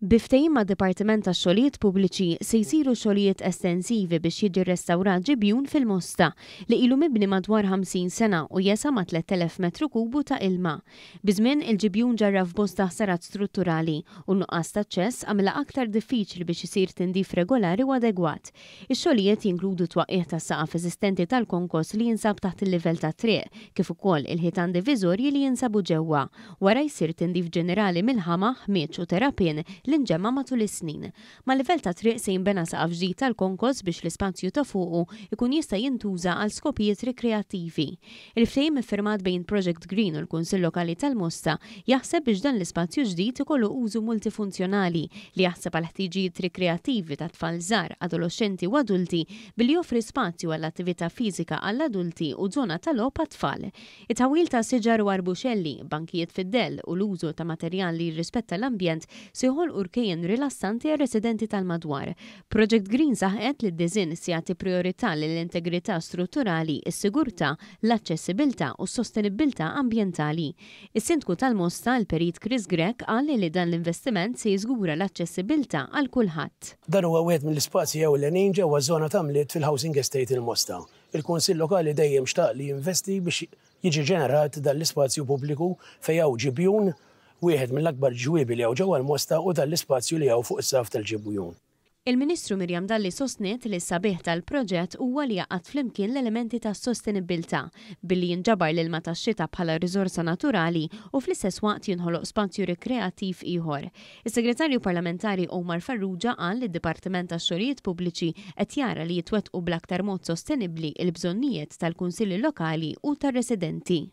Biftehim ma' Dipartiment tax-Xogħlijiet Pubbliċi se jsiru xogħlijiet estensivi biex jiġi rrestawrat ġibjun fil-Mosta li ilu mibni madwar 50 sena u jesa ma' 3000 metru kubu ta' ilma. Biżmien il-ġibjun ġarra f'bosta ħsarat strutturali u nuqqas ta' aċċess għamla aktar diffiċli biex isir tindif regolari u adegwat. Ix-xogħlijiet jinkludu twaqqih tas-saqaf eżistenti tal-konkos li jinsab taħt il-livell ta' triq, kif ukoll il-ħitan diviżorji li jinsabu ġewwa, wara jsir tindif ġenerali mill-ħama, ħmieġ u terapien l-inġemma matul is-snin. Mal-livell ta' triq se jinbena saqaf ġdid tal-konkos biex l-ispazju ta' fuqu ikun jista' jintuża għal skopijiet rikreattivi. Il-ftehim iffirmat bejn Project Green u l-Kunsill Lokali tal-Mosta jaħseb biex dan l-ispazju ġdid ikollu użu multifunzjonali li jaħseb għal ħtiġijiet rikreattivi ta' tfal żgħar, adolescenti u adulti billi joffri spazju għall-attività fiżika għall-adulti u żona tal-logħob għat-tfal. It-tawil ta' siġar u arbuxelli, bankijiet fid-dell u l-użu ta' materjal li jirrispetta l-ambjent se urkejjen rilassanti għal residenti tal-madwar. Project Green saħqet li d-diżinn se jagħti priorità lill-integrità strutturali, is-sigurtà, l-aċċessibilità u s-sostenibilità ambjentali. Is-Sindku tal-Mosta l-Perit Chris Grech qal li dan l-investiment se jiżgura l-aċċessibilità għal kulħadd. Dan huwa wieħed mill-ispazji ewlenin ġewwa żona ta' Mliet fil-Housing Estate il-Mosta. Il-Kunsill Lokali dejjem xtaq li jinvesti biex jiġi ġenerat dan l-ispazju pubbliku fejn hawn ġibjun wieħed mill-akbar ġwiebi li hawn ġewwa l-Mosta u dan l-ispazju li hawn fuq is-saf tal-ġibjun. Il-Ministru Mirjam Dalli sostniet li s-sabiħ tal-proġett huwa li jaqgħad flimkien l-elementi tas-sostenibilità billi jinġabar l-ilma tax-xita bħala riżorsa naturali u fl-istess waqt jinħoloq spazju rikreattiv ieħor. Is-Segretarju Parlamentari Omar Farrugia qal li d-Dipartiment tax-Xogħlijiet Pubbliċi qed jara li jitwettqu bl-aktar mod sostenibbli l-bżonnijiet tal-Kunsilli Lokali u tar-residenti.